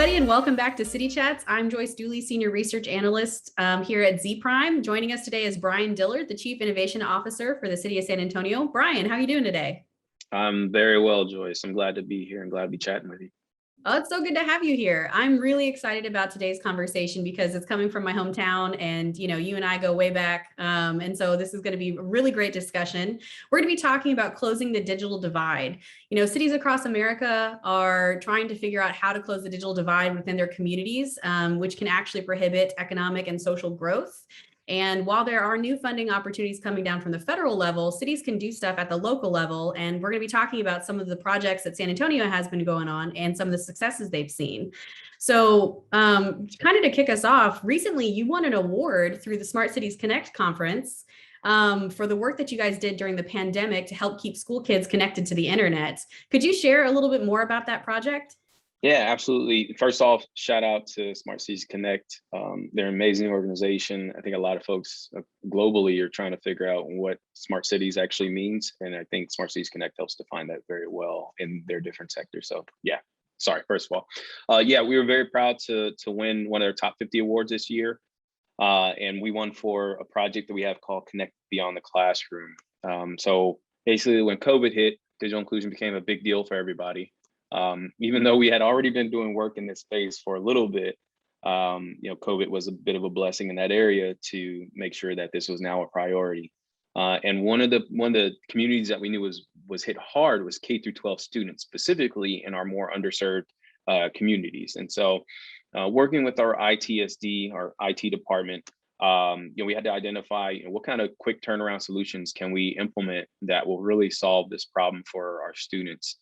And welcome back to City Chats. I'm Joyce Dooley, Senior Research Analyst here at Zpryme. Joining us today is Brian Dillard, the Chief Innovation Officer for the City of San Antonio. Brian, how are you doing today? I'm very well, Joyce. I'm glad to be here and glad to be chatting with you. Oh, it's so good to have you here. I'm really excited about today's conversation because it's coming from my hometown and, you and I go way back. And so this is going to be a really great discussion. We're going to be talking about closing the digital divide. Cities across America are trying to figure out how to close the digital divide within their communities, which can actually prohibit economic and social growth. And while there are new funding opportunities coming down from the federal level, cities can do stuff at the local level. And we're going to be talking about some of the projects that San Antonio has been going on and some of the successes they've seen. So kind of to kick us off, recently you won an award through the Smart Cities Connect conference for the work that you guys did during the pandemic to help keep school kids connected to the internet. Could you share a little bit more about that project? Yeah, absolutely. First off, shout out to Smart Cities Connect. They're an amazing organization. I think a lot of folks globally are trying to figure out what smart cities actually means. And I think Smart Cities Connect helps define that very well in their different sectors. So yeah, sorry, first of all. Yeah, we were very proud to win one of their top 50 awards this year. And we won for a project that we have called Connect Beyond the Classroom. So basically when COVID hit, digital inclusion became a big deal for everybody. Even though we had already been doing work in this space for a little bit, COVID was a bit of a blessing in that area to make sure that this was now a priority. And one of the communities that we knew was hit hard was K through 12 students, specifically in our more underserved communities. And so, working with our ITSD, our IT department, we had to identify what kind of quick turnaround solutions can we implement that will really solve this problem for our students.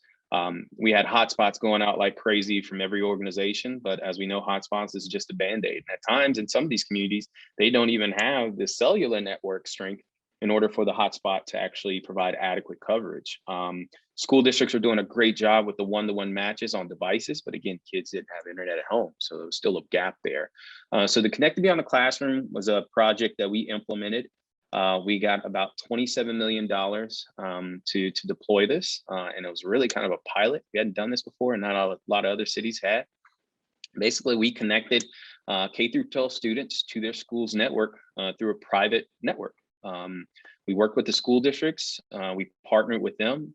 We had hotspots going out like crazy from every organization, but as we know, hotspots is just a Band-Aid. At times in some of these communities, they don't even have the cellular network strength in order for the hotspot to actually provide adequate coverage. School districts are doing a great job with the one-to-one matches on devices, but again, kids didn't have internet at home, so there was still a gap there. So the Connect Beyond the Classroom was a project that we implemented. We got about $27 million to deploy this, and it was really kind of a pilot. We hadn't done this before, and not a lot of other cities had. Basically, we connected K through 12 students to their school's network through a private network. We worked with the school districts. We partnered with them.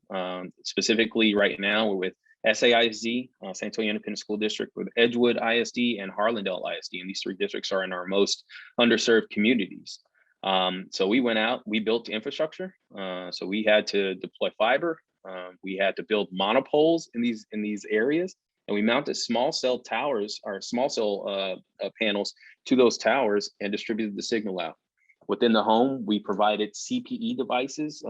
Specifically, right now, we're with SAISD, San Antonio Independent School District, with Edgewood ISD and Harlandale ISD, and these three districts are in our most underserved communities. So we went out, we built infrastructure. So we had to deploy fiber. We had to build monopoles in these areas, and we mounted small cell towers or small cell panels to those towers and distributed the signal out. Within the home, we provided CPE devices,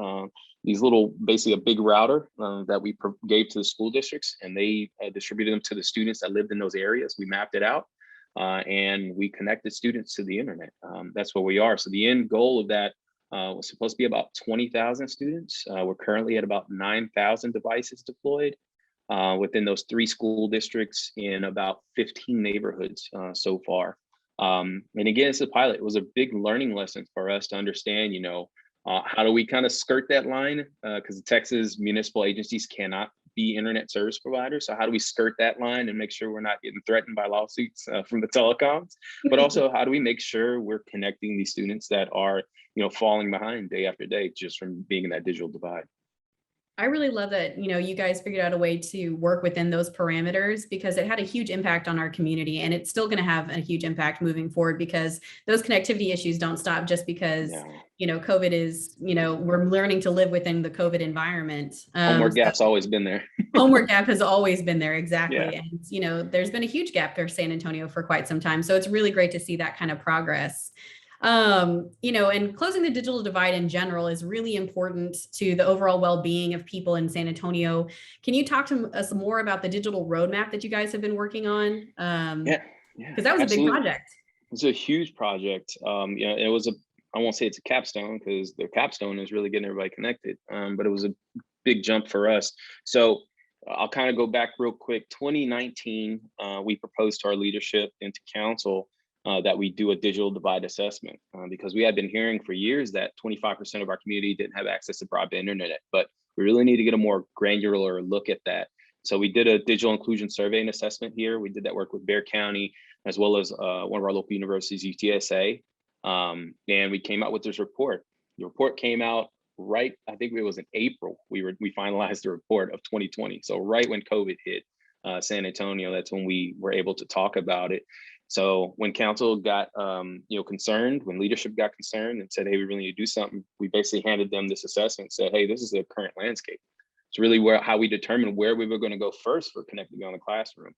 these little, basically a big router that we gave to the school districts, and they distributed them to the students that lived in those areas. We mapped it out. And we connected students to the internet. That's where we are. So the end goal of that was supposed to be about 20,000 students. We're currently at about 9,000 devices deployed within those three school districts in about 15 neighborhoods so far. And again, it's a pilot. It was a big learning lesson for us to understand, how do we kind of skirt that line? Because the Texas municipal agencies cannot be internet service providers. So how do we skirt that line and make sure we're not getting threatened by lawsuits from the telecoms? But also, how do we make sure we're connecting these students that are, falling behind day after day just from being in that digital divide? I really love that, you guys figured out a way to work within those parameters because it had a huge impact on our community, and it's still going to have a huge impact moving forward because those connectivity issues don't stop just because, COVID is, we're learning to live within the COVID environment. Homework gap's always been there. Homework gap has always been there. Exactly. Yeah. And, there's been a huge gap for San Antonio for quite some time. So it's really great to see that kind of progress. And closing the digital divide in general is really important to the overall well-being of people in San Antonio. Can you talk to us more about the digital roadmap that you guys have been working on? Yeah, because that was absolutely. A big project. It's a huge project. It was I won't say it's a capstone because the capstone is really getting everybody connected, but it was a big jump for us. So I'll kind of go back real quick. 2019, we proposed to our leadership and to council that we do a digital divide assessment, because we had been hearing for years that 25% of our community didn't have access to broadband internet, but we really need to get a more granular look at that. So we did a digital inclusion survey and assessment here. We did that work with Bexar County, as well as one of our local universities, UTSA. And we came out with this report. The report came out right, I think it was in April. We finalized the report of 2020. So right when COVID hit San Antonio, that's when we were able to talk about it. So when council got concerned, when leadership got concerned and said, hey, we really need to do something, we basically handed them this assessment and said, hey, this is the current landscape. It's really how we determined where we were going to go first for Connected Beyond the Classroom.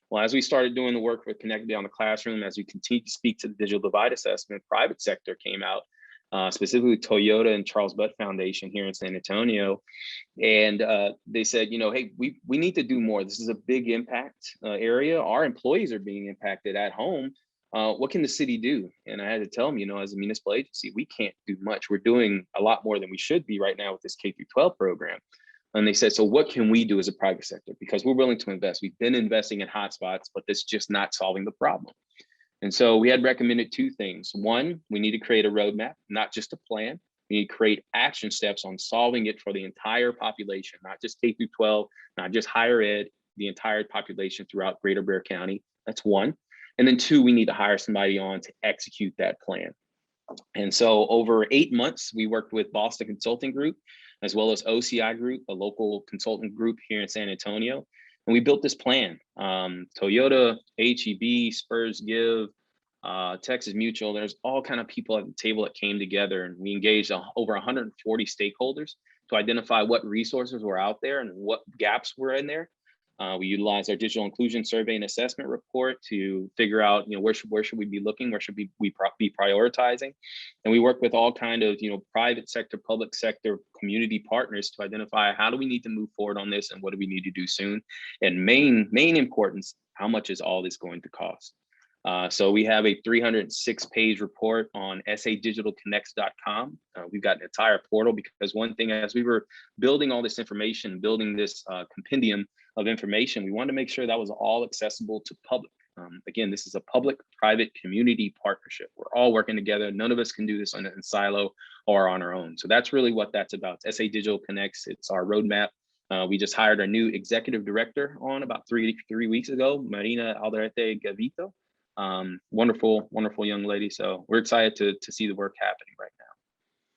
Well, as we started doing the work with Connected Beyond the Classroom, as we continued to speak to the digital divide assessment, private sector came out, specifically Toyota and Charles Butt Foundation here in San Antonio. And they said, hey, we need to do more. This is a big impact area. Our employees are being impacted at home. What can the city do? And I had to tell them, as a municipal agency, we can't do much. We're doing a lot more than we should be right now with this K-12 program. And they said, so what can we do as a private sector? Because we're willing to invest. We've been investing in hotspots, but that's just not solving the problem. And so we had recommended two things. One, we need to create a roadmap, not just a plan. We need to create action steps on solving it for the entire population, not just K through 12, not just higher ed, the entire population throughout Greater Bexar County. That's one. And then two, we need to hire somebody on to execute that plan. And so over 8 months, we worked with Boston Consulting Group, as well as OCI Group, a local consultant group here in San Antonio. And we built this plan. Toyota, HEB, Spurs Give, Texas Mutual, there's all kind of people at the table that came together, and we engaged over 140 stakeholders to identify what resources were out there and what gaps were in there. We utilized our digital inclusion survey and assessment report to figure out, where should we be looking, where should we be prioritizing, and we work with all kind of, private sector, public sector, community partners to identify how do we need to move forward on this and what do we need to do soon, and main importance, how much is all this going to cost? So we have a 306-page report on sadigitalconnects.com. We've got an entire portal, because one thing, as we were building all this information, building this compendium of information, we wanted to make sure that was all accessible to public. Again, this is a public-private community partnership. We're all working together. None of us can do this in silo or on our own. So that's really what that's about. SA Digital Connects, it's our roadmap. We just hired our new executive director on about three weeks ago, Marina Alderete Gavito. Wonderful young lady. So we're excited to see the work happening right now.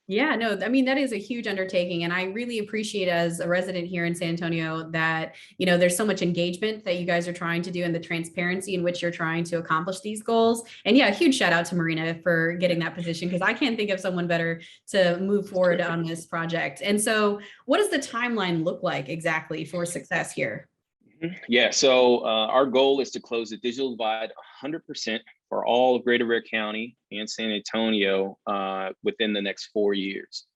Yeah, no, I mean, that is a huge undertaking. And I really appreciate, as a resident here in San Antonio, that, there's so much engagement that you guys are trying to do, and the transparency in which you're trying to accomplish these goals. And yeah, a huge shout out to Marina for getting that position, because I can't think of someone better to move forward on this project. And so what does the timeline look like exactly for success here? Yeah, so our goal is to close the digital divide 100% for all of Greater Bexar County and San Antonio within the next 4 years.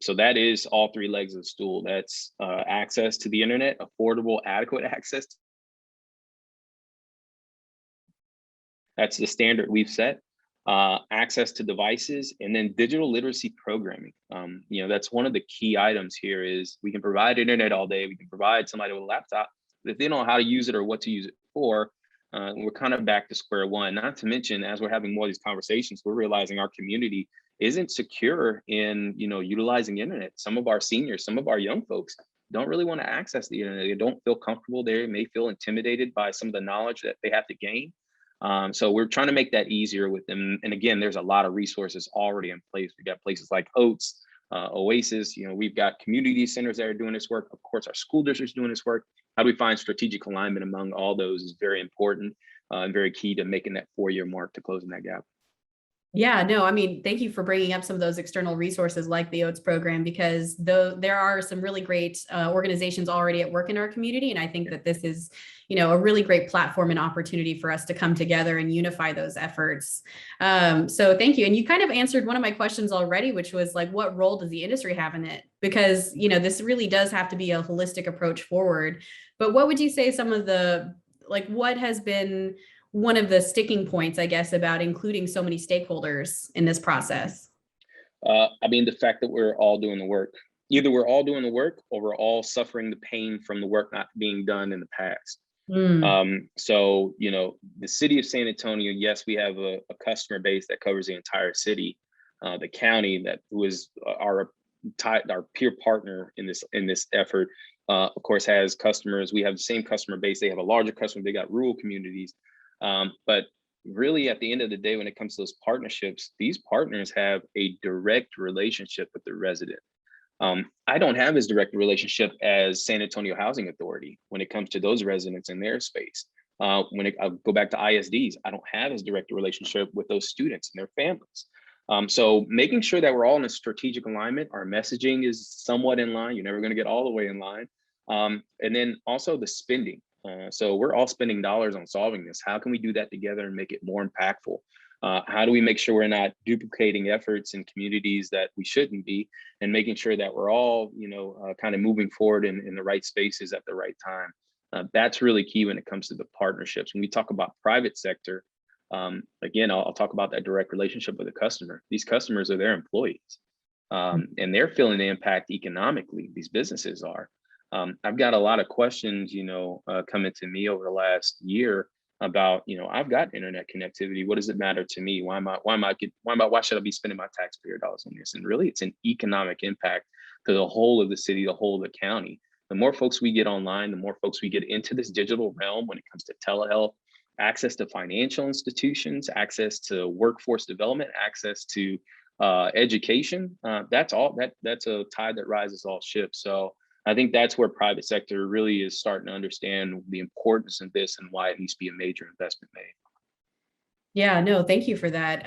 So that is all three legs of the stool. That's access to the internet, affordable, adequate access. That's the standard we've set. Access to devices, and then digital literacy programming. That's one of the key items here. Is we can provide internet all day. We can provide somebody with a laptop, but if they don't know how to use it or what to use it for, we're kind of back to square one. Not to mention, as we're having more of these conversations, we're realizing our community isn't secure in, utilizing internet. Some of our seniors, some of our young folks don't really want to access the internet. They don't feel comfortable there. They may feel intimidated by some of the knowledge that they have to gain. So we're trying to make that easier with them. And again, there's a lot of resources already in place. We've got places like Oats, Oasis, we've got community centers that are doing this work. Of course, our school districts doing this work. How do we find strategic alignment among all those is very important and very key to making that 4-year mark to closing that gap. Yeah, no, I mean, thank you for bringing up some of those external resources like the Oats program, because there are some really great organizations already at work in our community. And I think that this is, a really great platform and opportunity for us to come together and unify those efforts. So thank you. And you kind of answered one of my questions already, which was like, what role does the industry have in it? Because, this really does have to be a holistic approach forward. But what would you say some of what has been one of the sticking points, I guess, about including so many stakeholders in this process? The fact that we're all doing the work. Either we're all doing the work or we're all suffering the pain from the work not being done in the past. Mm. So, the city of San Antonio, yes, we have a customer base that covers the entire city. The county who is our peer partner in this effort, of course, has customers. We have the same customer base. They have a larger customer. They got rural communities. But really, at the end of the day, when it comes to those partnerships, these partners have a direct relationship with the resident. I don't have as direct a relationship as San Antonio Housing Authority when it comes to those residents in their space. I'll go back to ISDs, I don't have as direct a relationship with those students and their families. So making sure that we're all in a strategic alignment, our messaging is somewhat in line. You're never going to get all the way in line. And then also the spending. So we're all spending dollars on solving this. How can we do that together and make it more impactful? How do we make sure we're not duplicating efforts in communities that we shouldn't be, and making sure that we're all, kind of moving forward in the right spaces at the right time? That's really key when it comes to the partnerships. When we talk about private sector, again, I'll talk about that direct relationship with the customer. These customers are their employees, and they're feeling the impact economically. These businesses are. I've got a lot of questions, coming to me over the last year about, I've got internet connectivity. What does it matter to me? Why should I be spending my taxpayer dollars on this? And really, it's an economic impact to the whole of the city, the whole of the county. The more folks we get online, the more folks we get into this digital realm when it comes to telehealth, access to financial institutions, access to workforce development, access to education. That's a tide that rises all ships. So I think that's where private sector really is starting to understand the importance of this and why it needs to be a major investment made. Yeah, no, thank you for that.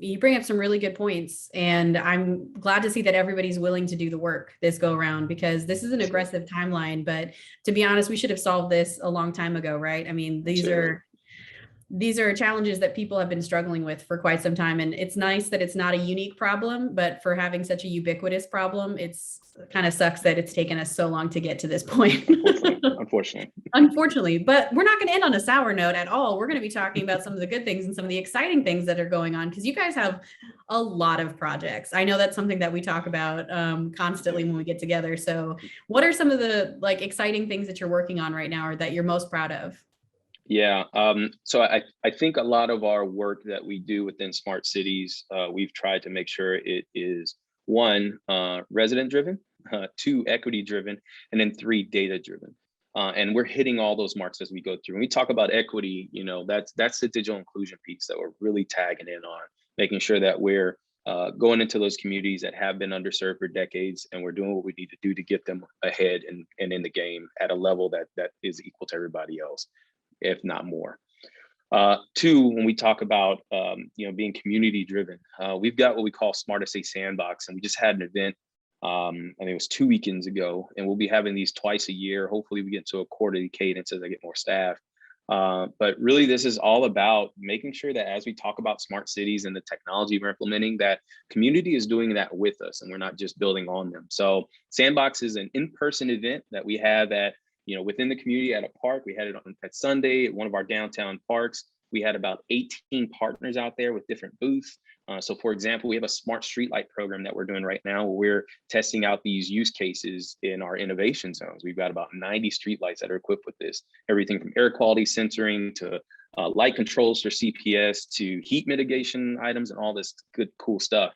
You bring up some really good points, and I'm glad to see that everybody's willing to do the work this go around, because this is an aggressive timeline. But to be honest, we should have solved this a long time ago, right? I mean, these are challenges that people have been struggling with for quite some time. And it's nice that it's not a unique problem, but for having such a ubiquitous problem, it's kind of sucks that it's taken us so long to get to this point. Unfortunately, but we're not going to end on a sour note at all. We're going to be talking about some of the good things and some of the exciting things that are going on, because you guys have a lot of projects. I know that's something that we talk about constantly when we get together. So what are some of the exciting things that you're working on right now, or that you're most proud of? Yeah, so I think a lot of our work that we do within smart cities, we've tried to make sure it is one, resident driven, two, equity driven, and then three, data driven. And we're hitting all those marks as we go through. When we talk about equity, that's the digital inclusion piece that we're really tagging in on, making sure that we're going into those communities that have been underserved for decades, and we're doing what we need to do to get them ahead and in the game at a level that is equal to everybody else, if not more. Two, when we talk about being community driven, we've got what we call Smart SA Sandbox, and we just had an event, I think it was 2 weekends ago, and we'll be having these twice a year. Hopefully we get to a quarterly cadence as I get more staff. But really, this is all about making sure that as we talk about smart cities and the technology we're implementing, that community is doing that with us and we're not just building on them. So Sandbox is an in-person event that we have at within the community at a park. We had it at Sunday at one of our downtown parks. We had about 18 partners out there with different booths. So for example, we have a smart streetlight program that we're doing right now, where we're testing out these use cases in our innovation zones. We've got about 90 streetlights that are equipped with this, everything from air quality sensoring to light controls for CPS to heat mitigation items and all this good, cool stuff.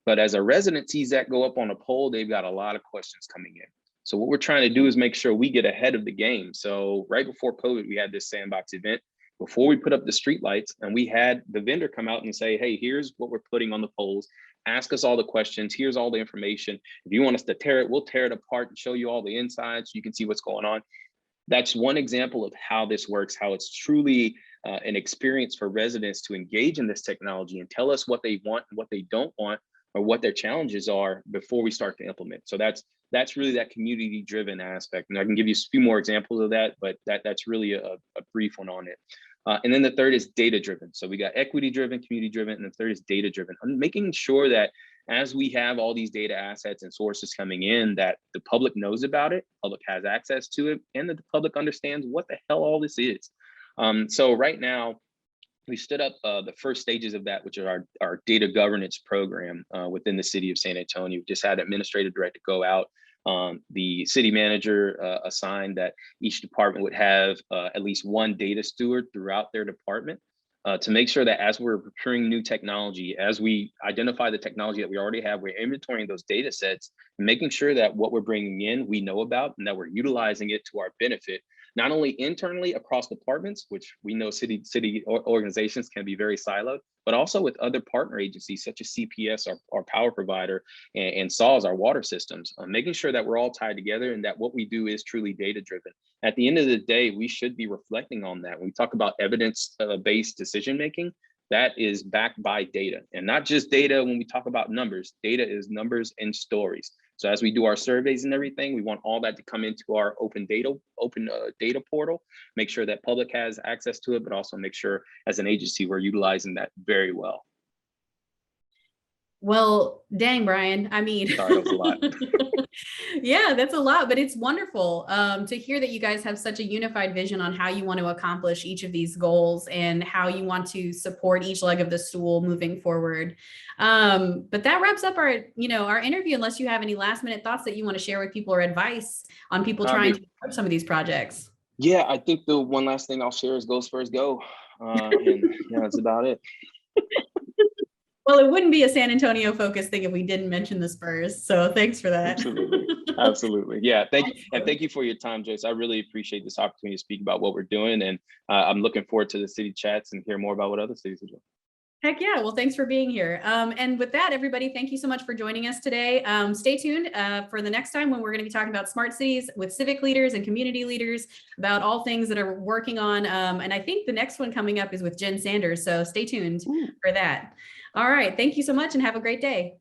But as a resident sees that go up on a pole, they've got a lot of questions coming in. So what we're trying to do is make sure we get ahead of the game. So right before COVID, we had this Sandbox event before we put up the street lights, and we had the vendor come out and say, hey, here's what we're putting on the poles. Ask us all the questions. Here's all the information. If you want us to tear it, we'll tear it apart and show you all the insides so you can see what's going on. That's one example of how this works, how it's truly an experience for residents to engage in this technology and tell us what they want and what they don't want, or what their challenges are before we start to implement. So that's really that community driven aspect. And I can give you a few more examples of that, but that's really a brief one on it. And then the third is data driven. So we got equity driven, community driven, and the third is data driven. I'm making sure that as we have all these data assets and sources coming in, that the public knows about it, public has access to it, and that the public understands what the hell all this is. So right now, we stood up the first stages of that, which are our data governance program within the city of San Antonio. We just had administrative director go out The city manager assigned that each department would have at least one data steward throughout their department, to make sure that as we're procuring new technology, as we identify the technology that we already have, we're inventorying those data sets and making sure that what we're bringing in, we know about, and that we're utilizing it to our benefit, not only internally across departments, which we know city organizations can be very siloed, but also with other partner agencies such as CPS, our power provider, and SAWS, our water systems, making sure that we're all tied together and that what we do is truly data driven. At the end of the day, we should be reflecting on that. When we talk about evidence-based decision making, that is backed by data, and not just data. When we talk about numbers, data is numbers and stories. So as we do our surveys and everything, we want all that to come into our open data portal, make sure that public has access to it, but also make sure as an agency, we're utilizing that very well. Well, dang, Brian. I mean, sorry, that was a lot. Yeah, that's a lot, but it's wonderful to hear that you guys have such a unified vision on how you want to accomplish each of these goals and how you want to support each leg of the stool moving forward. But that wraps up our interview, unless you have any last minute thoughts that you want to share with people or advice on people trying to approach some of these projects. Yeah, I think the one last thing I'll share is go Spurs go. And that's about it. Well, it wouldn't be a San Antonio focused thing if we didn't mention the Spurs. So thanks for that. Absolutely. Yeah. Thank you for your time, Joyce. I really appreciate this opportunity to speak about what we're doing. And I'm looking forward to the city chats and hear more about what other cities are doing. Heck yeah. Well, thanks for being here. And with that, everybody, thank you so much for joining us today. Stay tuned for the next time when we're going to be talking about smart cities with civic leaders and community leaders about all things that are working on. And I think the next one coming up is with Jen Sanders. So stay tuned for that. All right. Thank you so much and have a great day.